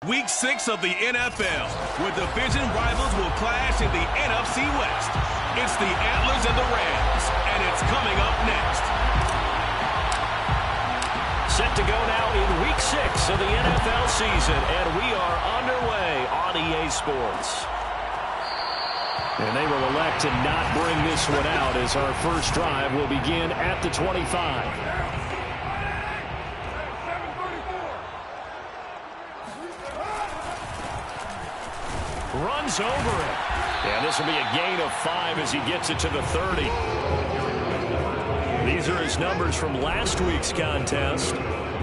Week 6 of the NFL, where division rivals will clash in the NFC West. It's the Antlers and the Rams, and it's coming up next. Set to go now in Week 6 of the NFL season, and we are underway on EA Sports. And they will elect to not bring this one out as our first drive will begin at the 25. Runs over it. And this will be a gain of 5 as he gets it to the 30. These are his numbers from last week's contest.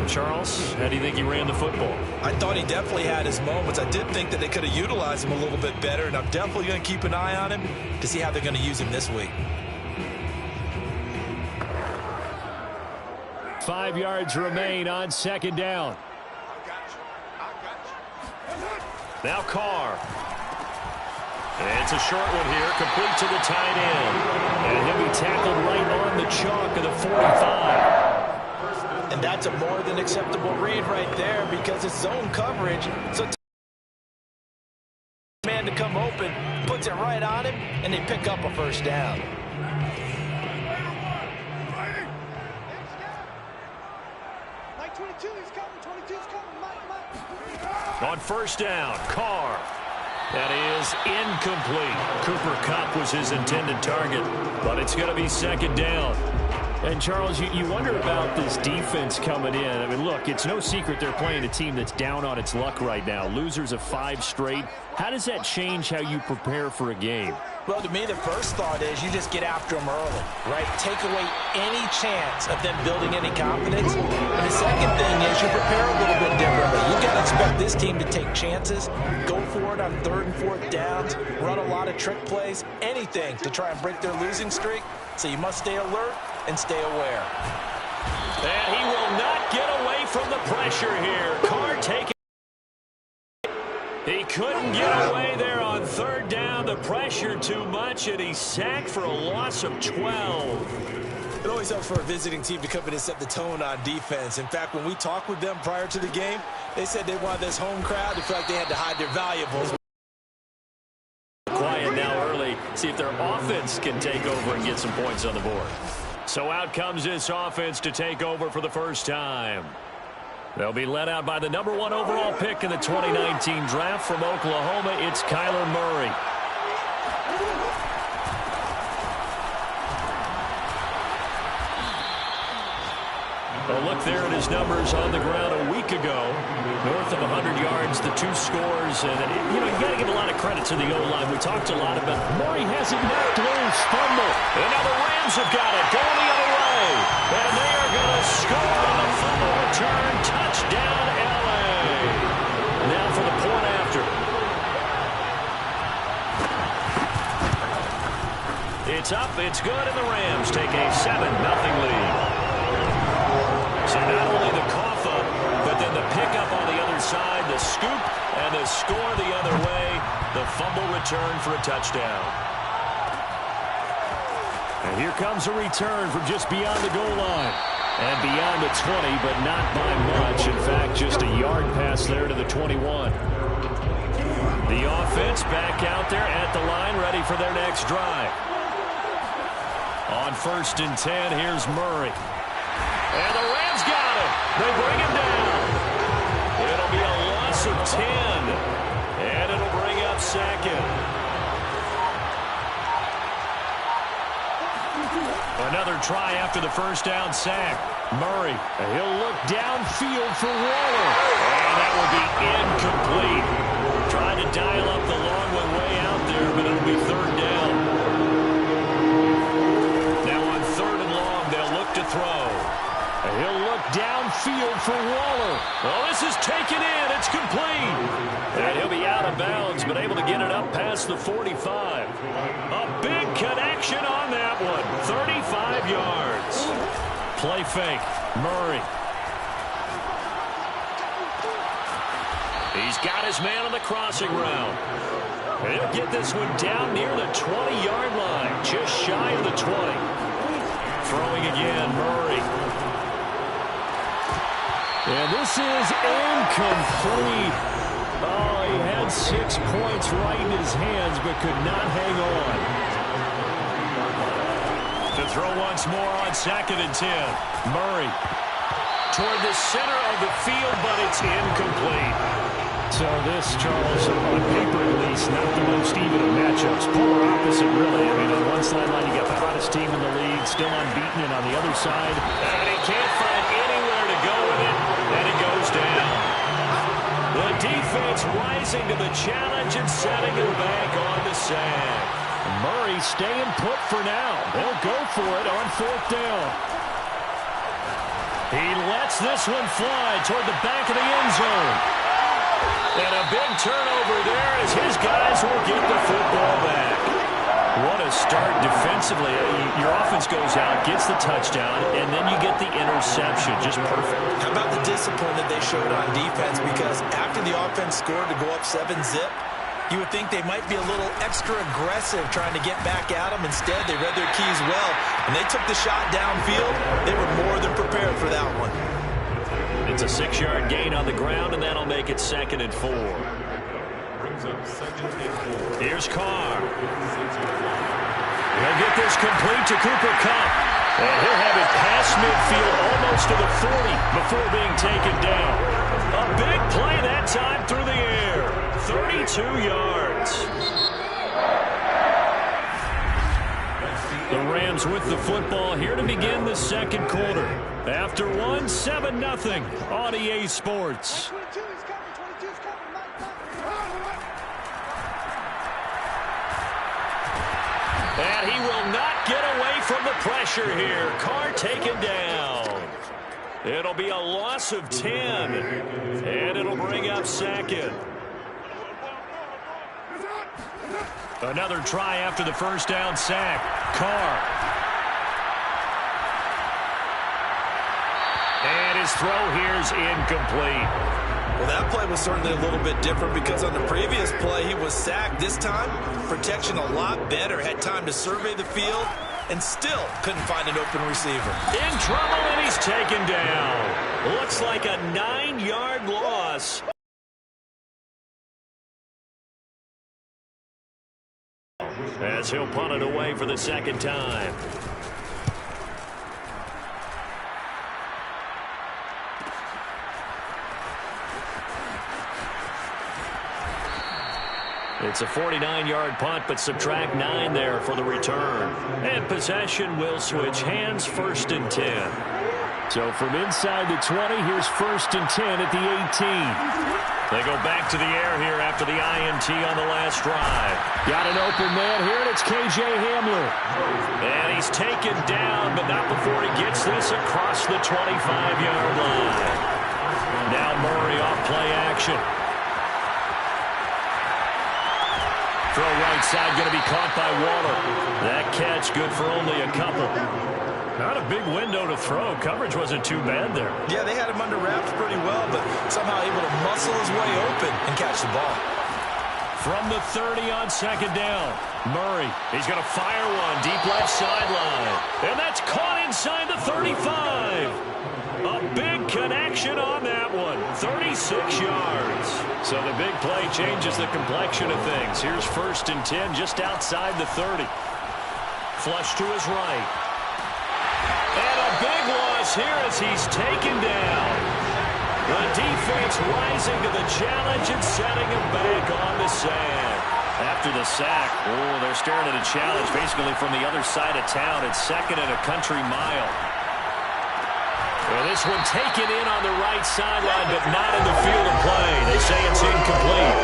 Charles, how do you think he ran the football? I thought he definitely had his moments. I did think that they could have utilized him a little bit better, and I'm definitely going to keep an eye on him to see how they're going to use him this week. 5 yards remain on second down. Now Carr. It's a short one here, complete to the tight end. And he'll be tackled right on the chalk of the 45. And that's a more than acceptable read right there because it's zone coverage. So man to come open, puts it right on him, and they pick up a first down. Mike 22 is coming, 22 is coming, Mike. On first down, Carr. That is incomplete. Cooper Kupp was his intended target, but it's going to be second down. And, Charles, you wonder about this defense coming in. I mean, look, it's no secret they're playing a team that's down on its luck right now. Losers of 5 straight. How does that change how you prepare for a game? Well, to me, the first thought is you just get after them early, right? Take away any chance of them building any confidence. And the second thing is you prepare a little bit differently. You got to expect this team to take chances, go for it on 3rd and 4th downs, run a lot of trick plays, anything to try and break their losing streak. So you must stay alert and stay aware. And he will not get away from the pressure here. Carr taking. He couldn't get away there on 3rd down. The pressure too much, and he's sacked for a loss of 12. It always helps for a visiting team to come in and set the tone on defense. In fact, when we talked with them prior to the game, they said they wanted this home crowd to feel like they had to hide their valuables. Quiet now early. See if their offense can take over and get some points on the board. So out comes this offense to take over for the first time. They'll be led out by the number 1 overall pick in the 2019 draft from Oklahoma. It's Kyler Murray. A look there at his numbers on the ground a week ago. North of 100 yards, the 2 scores. And, you got to give a lot of credit to the O-line. We talked a lot about Murray has it knocked loose. Fumble. And now the Rams have got it. Going the other way. And they are going to score on the fumble return. Touchdown, L.A. Now for the point after. It's up. It's good. And the Rams take a 7-0 lead. So not only the cough up, but then the pickup on the other side, the scoop, and the score the other way. The fumble return for a touchdown. And here comes a return from just beyond the goal line. And beyond the 20, but not by much. In fact, just a yard pass there to the 21. The offense back out there at the line, ready for their next drive. On 1st and 10, here's Murray. And the Rams got him. They bring him down. It'll be a loss of 10. And it'll bring up 2nd. Another try after the first down sack. Murray, he'll look downfield for Waller. And that will be incomplete. Trying to dial up the long one way out there, but it'll be 3rd down. Now on 3rd and long, they'll look to throw. He'll look downfield for Waller. Oh, this is taken in. It's complete. And he'll be out of bounds, but able to get it up past the 45. A big connection on that one. 35 yards. Play fake. Murray. He's got his man on the crossing route. He'll get this one down near the 20-yard line. Just shy of the 20. Throwing again, Murray. And this is incomplete. had 6 points right in his hands, but could not hang on. To throw once more on 2nd and 10. Murray toward the center of the field, but it's incomplete. So this, Charles, on paper at least, not the most even of matchups. Polar opposite, really. I mean, on one sideline, you got the hottest team in the league, still unbeaten, and on the other side, and he can't find anywhere to go with it, and it goes down. The defense rising to the challenge and setting it back on the sack. Murray staying put for now. They'll go for it on 4th down. He lets this one fly toward the back of the end zone. And a big turnover there as his guys will get the football back. What a start defensively. Your offense goes out, gets the touchdown, and then you get the interception. Just perfect. How about the discipline that they showed on defense? Because after the offense scored to go up 7-zip, you would think they might be a little extra aggressive trying to get back at them. Instead, they read their keys well, and they took the shot downfield. They were more than prepared for that one. It's a 6-yard gain on the ground, and that'll make it 2nd and 4. Here's Carr. He'll get this complete to Cooper Kupp. And he'll have it past midfield almost to the 40 before being taken down. A big play that time through the air. 32 yards. The Rams with the football here to begin the 2nd quarter. After 1, 7-0 on EA Sports. 22 is coming. 22 is coming. And he will not get away from the pressure here. Carr taken down. It'll be a loss of 10. And it'll bring up 2nd. Another try after the 1st down sack. Carr. And his throw here is incomplete. Well, that play was certainly a little bit different because on the previous play, he was sacked. This time, protection a lot better. Had time to survey the field and still couldn't find an open receiver. In trouble, and he's taken down. Looks like a 9-yard loss. As he'll punt it away for the 2nd time. It's a 49-yard punt, but subtract 9 there for the return. And possession will switch hands, 1st and 10. So from inside the 20, here's 1st and 10 at the 18. They go back to the air here after the INT on the last drive. Got an open man here, and it's KJ Hamler. And he's taken down, but not before he gets this across the 25-yard line. Now Murray off play action. Throw right side, going to be caught by Waller. That catch good for only a couple. Not a big window to throw. Coverage wasn't too bad there. Yeah, they had him under wraps pretty well, but somehow able to muscle his way open and catch the ball. From the 30 on 2nd down. Murray, he's going to fire one deep left sideline. And that's caught inside the 35. A big connection on that one. 36 yards. So the big play changes the complexion of things. Here's 1st and 10 just outside the 30. Flush to his right. And a big loss here as he's taken down. The defense rising to the challenge and setting him back on the sand. After the sack, they're staring at a challenge basically from the other side of town. It's 2nd and a country mile. Well, this one taken in on the right sideline, but not in the field of play. They say it's incomplete.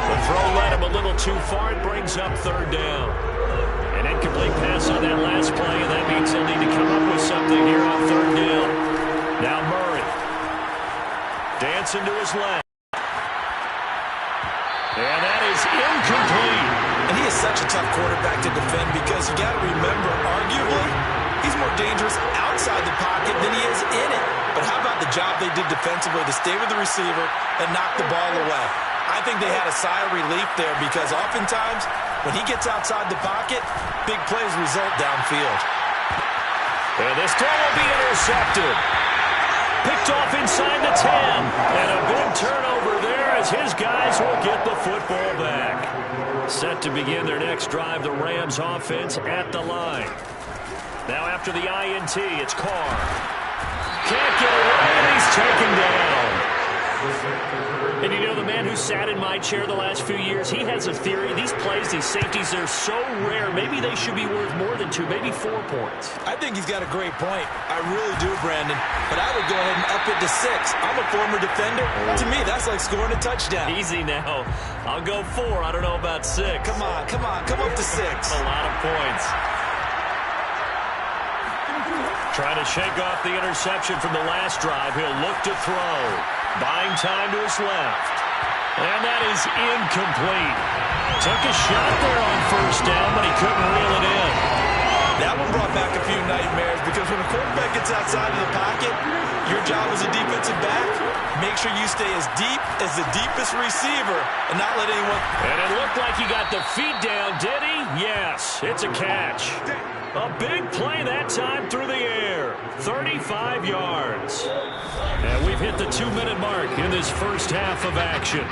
The throw led him a little too far. It brings up 3rd down. An incomplete pass on that last play, and that means they'll need to come up with something here on 3rd down. Now Murray. Dancing to his left. And that is incomplete. And he is such a tough quarterback to defend because you got to remember, arguably, he's more dangerous outside the pocket than he is in it. But how about the job they did defensively to stay with the receiver and knock the ball away? I think they had a sigh of relief there because oftentimes when he gets outside the pocket, big plays result downfield. And this throw will be intercepted. Picked off inside the 10. And a big turnover there as as his guys will get the football back. Set to begin their next drive, the Rams offense at the line. Now after the INT, it's Carr. Can't get away, and he's taken down. And you know, the man who sat in my chair the last few years, he has a theory. These plays, these safeties, they're so rare. Maybe they should be worth more than 2, maybe 4 points. I think he's got a great point. I really do, Brandon. But I would go ahead and up it to 6. I'm a former defender. To me, that's like scoring a touchdown. Easy now. I'll go 4. I don't know about 6. Come on. Come up to 6. A lot of points. Trying to shake off the interception from the last drive. He'll look to throw. Buying time to his left. And that is incomplete. Took a shot there on first down, but he couldn't reel it in. That one brought back a few nightmares because when a quarterback gets outside of the pocket, your job as a defensive back, make sure you stay as deep as the deepest receiver and not let anyone... And it looked like he got the feet down, did he? Yes, it's a catch. A big play that time through the air. 35 yards. And we've hit the 2-minute mark in this first half of action.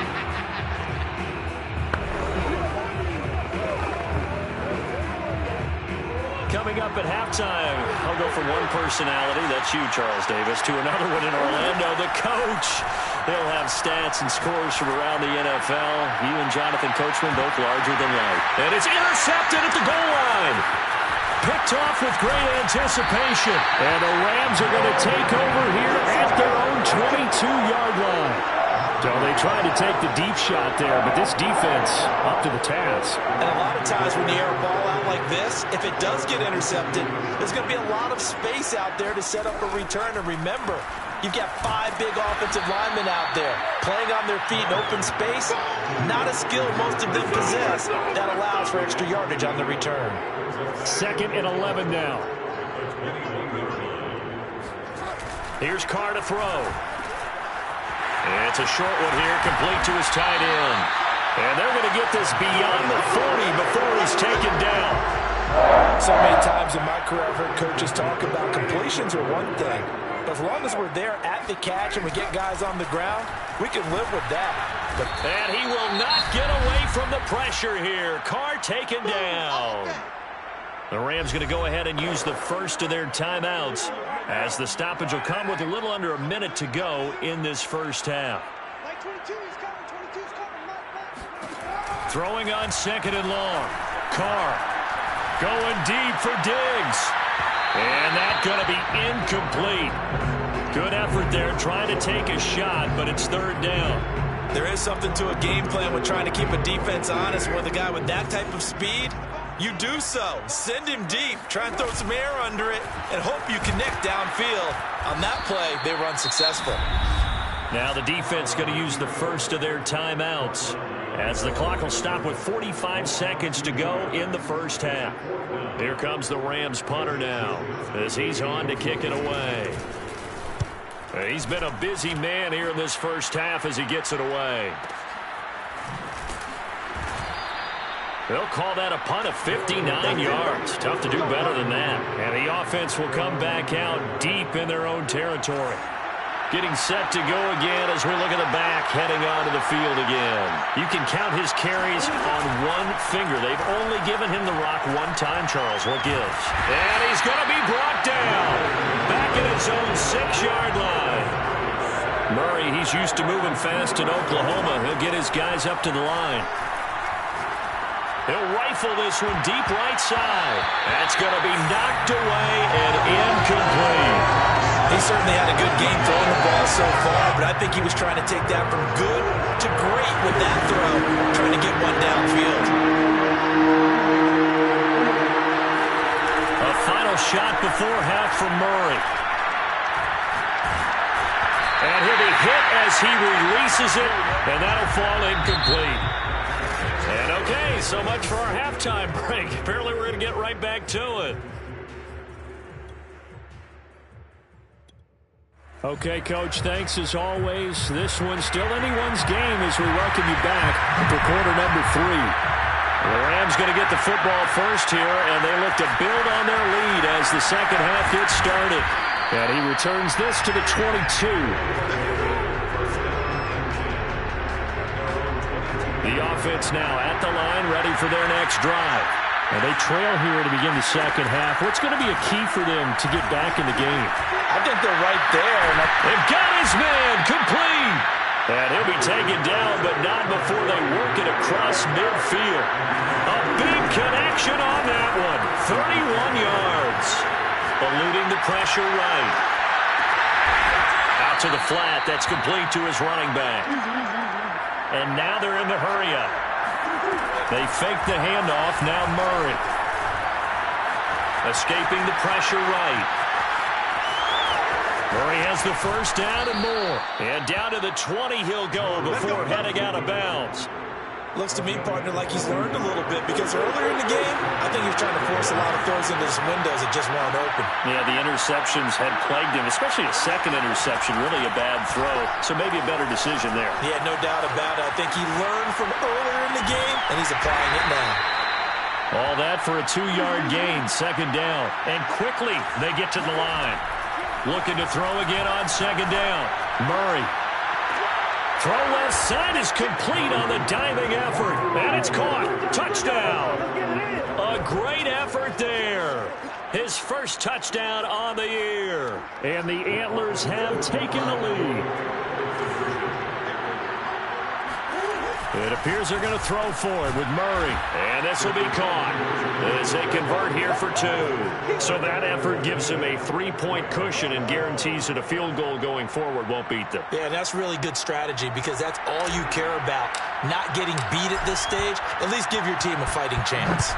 Coming up at halftime, I'll go from one personality, that's you, Charles Davis, to another one in Orlando, the coach. They'll have stats and scores from around the NFL. You and Jonathan Coachman both larger than life. And it's intercepted at the goal line. Picked off with great anticipation. And the Rams are going to take over here at their own 22-yard line. So they tried to take the deep shot there, but this defense up to the task. And a lot of times when you air a ball out like this, if it does get intercepted, there's going to be a lot of space out there to set up a return. And remember, you've got 5 big offensive linemen out there playing on their feet in open space. Not a skill most of them possess that allows for extra yardage on the return. 2nd and 11 now. Here's Carr to throw. And it's a short one here, complete to his tight end. And they're going to get this beyond the 40 before he's taken down. So many times in my career I've heard coaches talk about completions are one thing. But as long as we're there at the catch and we get guys on the ground, we can live with that. And he will not get away from the pressure here. Carr taken down. The Rams going to go ahead and use the first of their timeouts as the stoppage will come with a little under a minute to go in this first half. Like 22, he's coming. 22's coming. Throwing on 2nd and long. Carr going deep for Diggs. And that's going to be incomplete. Good effort there trying to take a shot, but it's 3rd down. There is something to a game plan with trying to keep a defense honest with a guy with that type of speed. You do so. Send him deep. Try and throw some air under it and hope you connect downfield. On that play, they were unsuccessful. Now the defense going to use the first of their timeouts as the clock will stop with 45 seconds to go in the first half. Here comes the Rams punter now as he's on to kick it away. He's been a busy man here in this first half as he gets it away. They'll call that a punt of 59 yards. Tough to do better than that. And the offense will come back out deep in their own territory. Getting set to go again as we look at the back heading onto the field again. You can count his carries on one finger. They've only given him the rock one time, Charles. What gives? And he's going to be brought down. Back at his own 6-yard line. Murray, he's used to moving fast in Oklahoma. He'll get his guys up to the line. He'll rifle this one deep right side. That's going to be knocked away and incomplete. He certainly had a good game throwing the ball so far, but I think he was trying to take that from good to great with that throw, trying to get one downfield. A final shot before half from Murray. And he'll be hit as he releases it, and that'll fall incomplete. And okay, so much for our halftime break. Apparently we're going to get right back to it. Okay, Coach, thanks as always. This one's still anyone's game as we welcome you back for quarter number 3. The Rams going to get the football first here, and they look to build on their lead as the second half gets started. And he returns this to the 22. The offense now at the line, ready for their next drive. And they trail here to begin the second half. What's going to be a key for them to get back in the game? I think they're right there. They've got his man complete. And he'll be taken down, but not before they work it across midfield. A big connection on that one. 31 yards. Eluding the pressure right. Out to the flat. That's complete to his running back. And now they're in the hurry-up. They fake the handoff. Now Murray. Escaping the pressure right. Murray has the first down and more. And down to the 20 he'll go before heading out of bounds. Looks to me, partner, like he's learned a little bit because earlier in the game, I think he was trying to force a lot of throws into some windows that just weren't open. Yeah, the interceptions had plagued him, especially a second interception, really a bad throw. So maybe a better decision there. Yeah, no doubt about it. I think he learned from earlier in the game, and he's applying it now. All that for a 2-yard gain, second down. And quickly they get to the line. Looking to throw again on second down. Murray. Throw left side is complete on the diving effort. And it's caught. Touchdown. A great effort there. His first touchdown on the year. And the Antlers have taken the lead. It appears they're going to throw for it with Murray. And this will be caught as they convert here for 2. So that effort gives them a 3-point cushion and guarantees that a field goal going forward won't beat them. Yeah, that's really good strategy because that's all you care about. Not getting beat at this stage. At least give your team a fighting chance.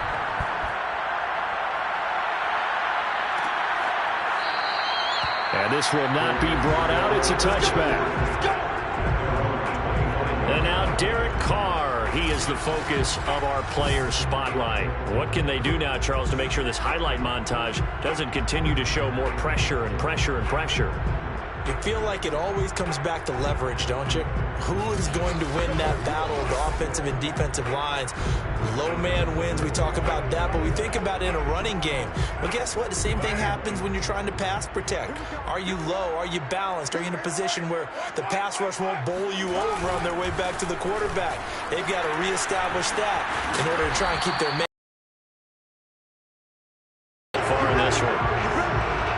And this will not be brought out. It's a touchback. And now Derek Carr, he is the focus of our players' spotlight. What can they do now, Charles, to make sure this highlight montage doesn't continue to show more pressure and pressure and pressure? You feel like it always comes back to leverage, don't you? Who is going to win that battle of the offensive and defensive lines? Low man wins. We talk about that, but we think about it in a running game. Well, guess what? The same thing happens when you're trying to pass protect. Are you low? Are you balanced? Are you in a position where the pass rush won't bowl you over on their way back to the quarterback? They've got to reestablish that in order to try and keep their man. Far in this one.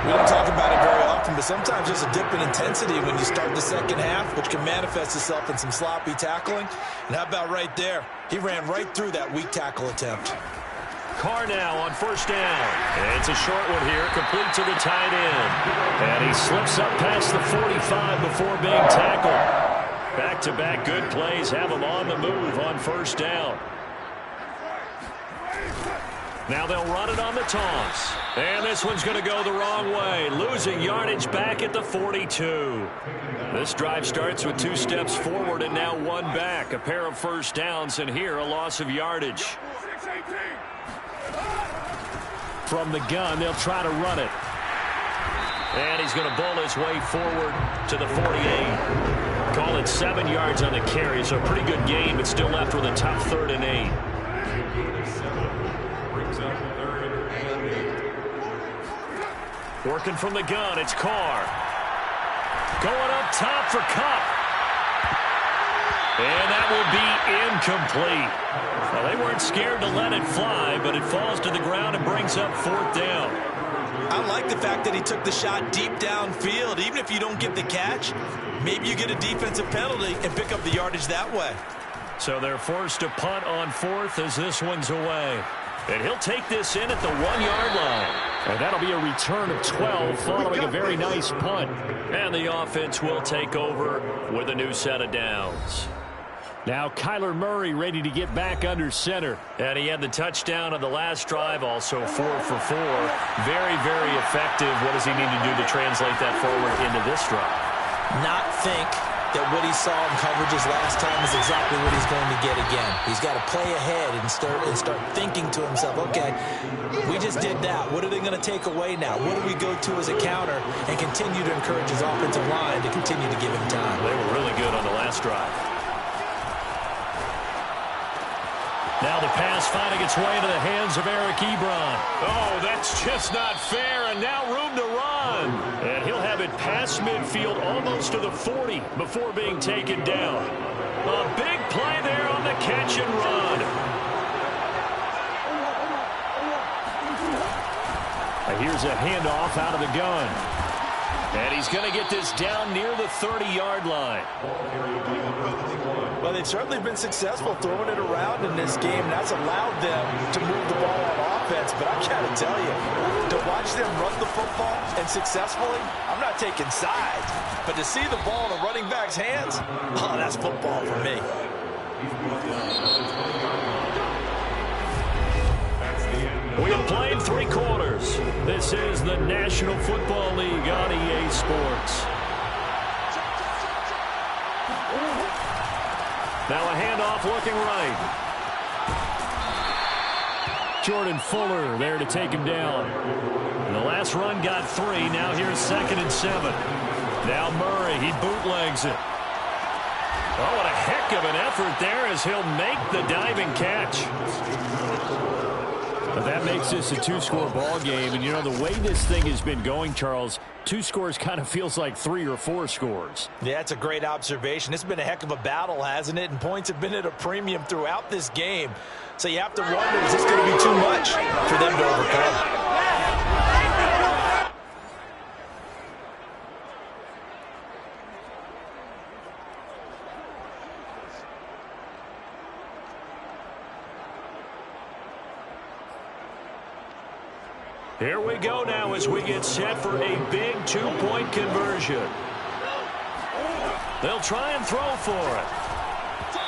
We don't talk about it very often, but sometimes there's a dip in intensity when you start the second half, which can manifest itself in some sloppy tackling. And how about right there? He ran right through that weak tackle attempt. Carr now on first down. It's a short one here, complete to the tight end. And he slips up past the 45 before being tackled. Back-to-back good plays have him on the move on first down. Now they'll run it on the toss. And this one's going to go the wrong way. Losing yardage back at the 42. This drive starts with 2 steps forward and now 1 back. A pair of first downs, and here a loss of yardage. From the gun, they'll try to run it. And he's going to bowl his way forward to the 48. Call it 7 yards on the carry, so a pretty good game, but still left with a tough 3rd and 8. Working from the gun, it's Carr. Going up top for Kupp. And that will be incomplete. Well, they weren't scared to let it fly, but it falls to the ground and brings up 4th down. I like the fact that he took the shot deep downfield. Even if you don't get the catch, maybe you get a defensive penalty and pick up the yardage that way. So they're forced to punt on 4th as this one's away. And he'll take this in at the 1-yard line. And that'll be a return of 12 following a very nice punt. And the offense will take over with a new set of downs. Now Kyler Murray ready to get back under center. And he had the touchdown on the last drive, also 4 for 4. Very, very effective. What does he need to do to translate that forward into this drive? Not think that what he saw in coverages last time is exactly what he's going to get again. He's got to play ahead and start thinking to himself, okay, we just did that. What are they going to take away now? What do we go to as a counter? And continue to encourage his offensive line to continue to give him time. They were really good on the last drive. Now the pass finding its way into the hands of Eric Ebron. Oh, that's just not fair, and now room to run. And he'll have it past midfield almost to the 40 before being taken down. A big play there on the catch and run. Here's a handoff out of the gun. And he's going to get this down near the 30-yard line. Well, they've certainly been successful throwing it around in this game. That's allowed them to move the ball on offense. But I got to tell you, to watch them run the football and successfully, I'm not taking sides. But to see the ball in a running back's hands, oh, that's football for me. We have played 3 quarters. This is the National Football League on EA Sports. Now a handoff looking right. Jordan Fuller there to take him down. And the last run got 3. Now here's 2nd and 7. Now Murray, he bootlegs it. Oh, what a heck of an effort there as he'll make the diving catch. But that makes this a 2-score ball game. And, you know, the way this thing has been going, Charles, 2 scores kind of feels like 3 or 4 scores. Yeah, that's a great observation. It's been a heck of a battle, hasn't it? And points have been at a premium throughout this game. So you have to wonder, is this going to be too much for them to overcome? Here we go now as we get set for a big 2-point conversion. They'll try and throw for it.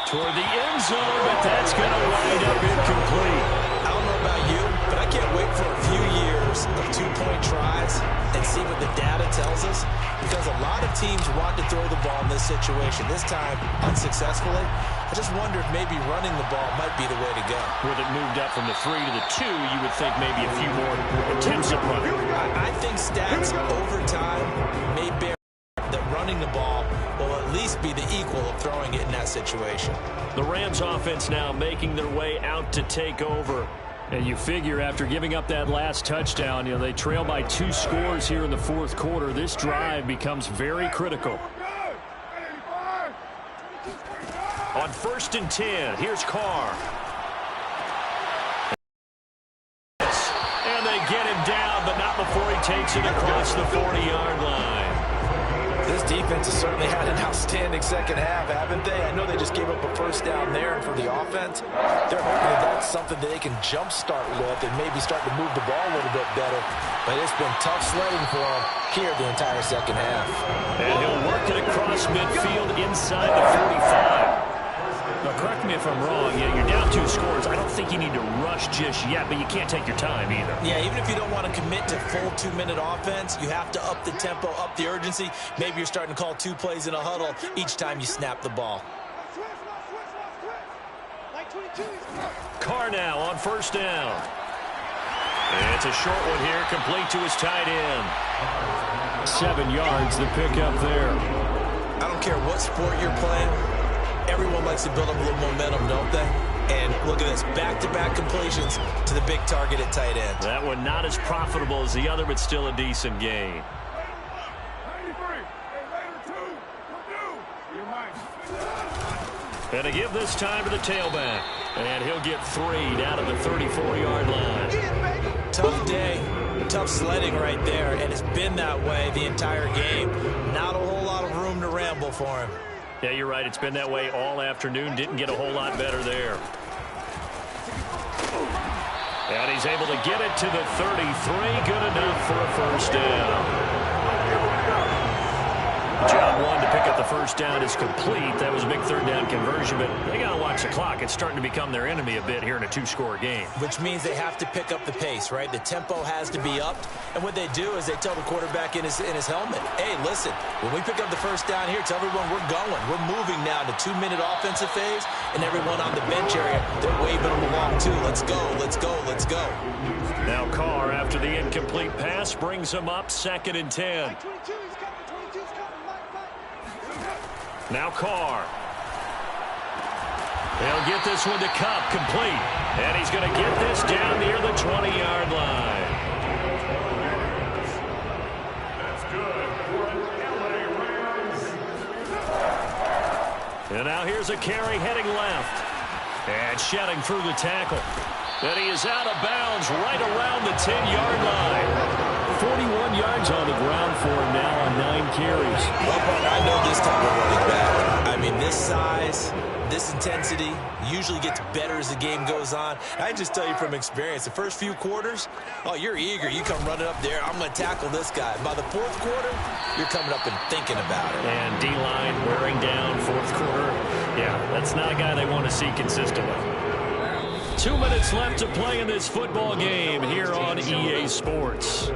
Toward the end zone, but that's going to wind up incomplete. I don't know about you, but I can't wait for a few years of 2-point tries and see what the data tells us. Because a lot of teams want to throw the ball in this situation. This time, unsuccessfully. I just wonder if maybe running the ball might be the way to go. With it moved up from the 3 to the 2, you would think maybe a few more attempts at running. I think stats over time may bear that running the ball will at least be the equal of throwing it in that situation. The Rams offense now making their way out to take over. And you figure after giving up that last touchdown, you know, they trail by 2 scores here in the 4th quarter. This drive becomes very critical. On 1st and 10, here's Carr. And they get him down, but not before he takes it across the 40-yard line. This defense has certainly had an outstanding second half, haven't they? I know they just gave up a first down there, and for the offense, they're hoping that that's something that they can jumpstart with and maybe start to move the ball a little bit better. But it's been tough sledding for them here the entire second half. And he'll work it across midfield inside the 45. Now, correct me if I'm wrong. Yeah, you're down 2 scores. I don't think you need to rush just yet, but you can't take your time either. Yeah, even if you don't want to commit to full 2-minute offense, you have to up the tempo, up the urgency. Maybe you're starting to call 2 plays in a huddle each time you snap the ball. Carr now on 1st down. And it's a short one here, complete to his tight end. 7 yards, the pickup there. I don't care what sport you're playing. Everyone likes to build up a little momentum, don't they? And look at this, back-to-back completions to the big target at tight end. That one not as profitable as the other, but still a decent gain. And to give this time to the tailback. And he'll get 3 down at the 34-yard line. Tough day, tough sledding right there, and it's been that way the entire game. Not a whole lot of room to ramble for him. Yeah, you're right. It's been that way all afternoon. Didn't get a whole lot better there. And he's able to get it to the 33. Good enough for a first down. Job 1 to pick up the first down is complete. That was a big 3rd down conversion, but they got to watch the clock. It's starting to become their enemy a bit here in a 2-score game. Which means they have to pick up the pace, right? The tempo has to be upped. And what they do is they tell the quarterback in his helmet, hey, listen, when we pick up the first down here, tell everyone we're going. We're moving now to 2-minute offensive phase, and everyone on the bench area, they're waving them along too. Let's go, let's go, let's go. Now Carr, after the incomplete pass, brings him up 2nd and 10. Now Carr. He'll get this one to Kupp, complete. And he's going to get this down near the 20-yard line. That's good for LA Rams. And now here's a carry heading left. And shedding through the tackle. And he is out of bounds right around the 10-yard line. 41 yards on the ground for him now on 9 carries. Well, partner, I know this type of running back. I mean, this size, this intensity usually gets better as the game goes on. I can just tell you from experience, the first few quarters, oh, you're eager. You come running up there, I'm going to tackle this guy. By the fourth quarter, you're coming up and thinking about it. And D-line wearing down fourth quarter. Yeah, that's not a guy they want to see consistently. 2 minutes left to play in this football game here on EA Sports.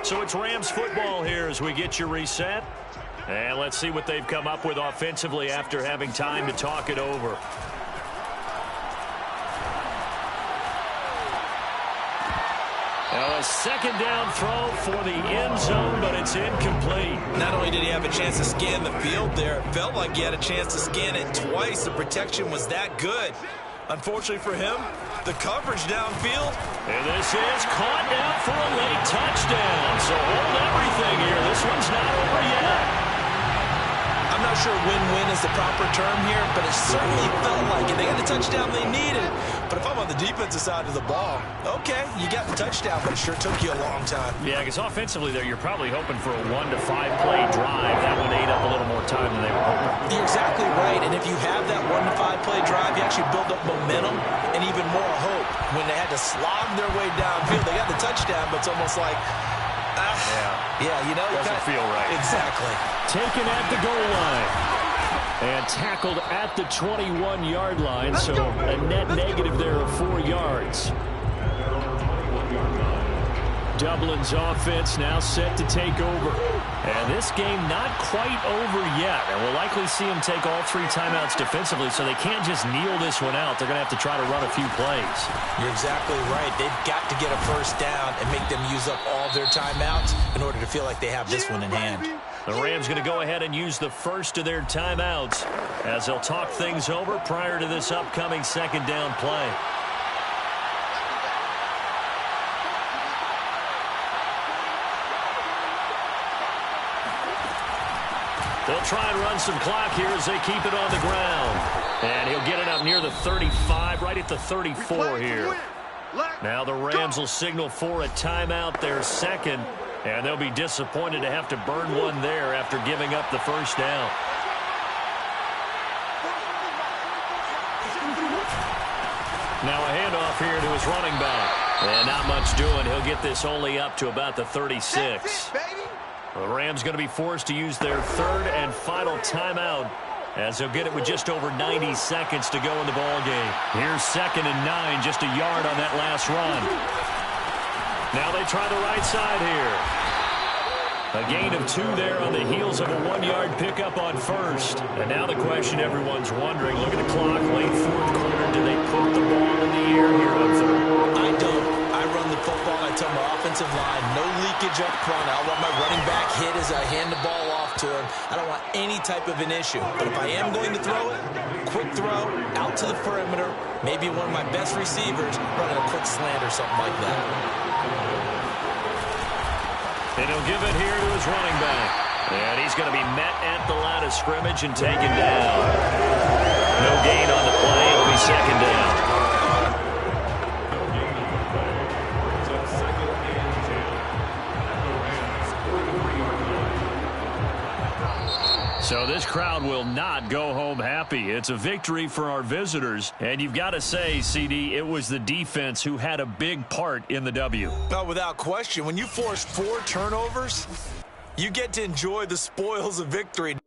So it's Rams football here as we get you reset. And let's see what they've come up with offensively after having time to talk it over. Now a second down throw for the end zone, but it's incomplete. Not only did he have a chance to scan the field there, it felt like he had a chance to scan it twice. The protection was that good. Unfortunately for him, the coverage downfield. And this is caught now for a late touchdown. So hold everything here. This one's not over yet. I'm not sure win-win is the proper term here, but it certainly felt like it. They got the touchdown they needed. But if I'm on the defensive side of the ball, okay, you got the touchdown, but it sure took you a long time. Yeah, because offensively there, you're probably hoping for a 1 to 5 play drive. That one ate up a little more time than they were hoping. You're exactly right, and if you have that 1 to 5 play drive, you actually build up momentum and even more hope. When they had to slog their way downfield, they got the touchdown, but it's almost like, yeah, you know, doesn't feel right. Exactly. Taken at the goal line and tackled at the 21-yard line, so a net negative there of 4 yards. Dublin's offense now set to take over. And this game not quite over yet. And we'll likely see them take all 3 timeouts defensively, so they can't just kneel this one out. They're going to have to try to run a few plays. You're exactly right. They've got to get a first down and make them use up all their timeouts in order to feel like they have this one in hand. The Rams going to go ahead and use the first of their timeouts as they'll talk things over prior to this upcoming second down play. They'll try and run some clock here as they keep it on the ground. And he'll get it up near the 35, right at the 34 here. Now the Rams will signal for a timeout, their second. And they'll be disappointed to have to burn one there after giving up the first down. Now a handoff here to his running back. And not much doing. He'll get this only up to about the 36. The Rams going to be forced to use their third and final timeout as they'll get it with just over 90 seconds to go in the ball game. Here's 2nd and 9, just a yard on that last run. Now they try the right side here. A gain of 2 there on the heels of a 1-yard pickup on first. And now the question everyone's wondering, look at the clock, late fourth quarter, do they put the ball in the air here on third? I don't. I run the football. I tell my offensive line, no leakage up front. I want my running back hit as I hand the ball off to him. I don't want any type of an issue. But if I am going to throw it, quick throw, out to the perimeter, maybe one of my best receivers running a quick slant or something like that. And he'll give it here to his running back. And he's going to be met at the line of scrimmage and taken down. No gain on the play. It'll be second down. So this crowd will not go home happy. It's a victory for our visitors. And you've got to say, CD, it was the defense who had a big part in the W. No, without question. When you force 4 turnovers, you get to enjoy the spoils of victory.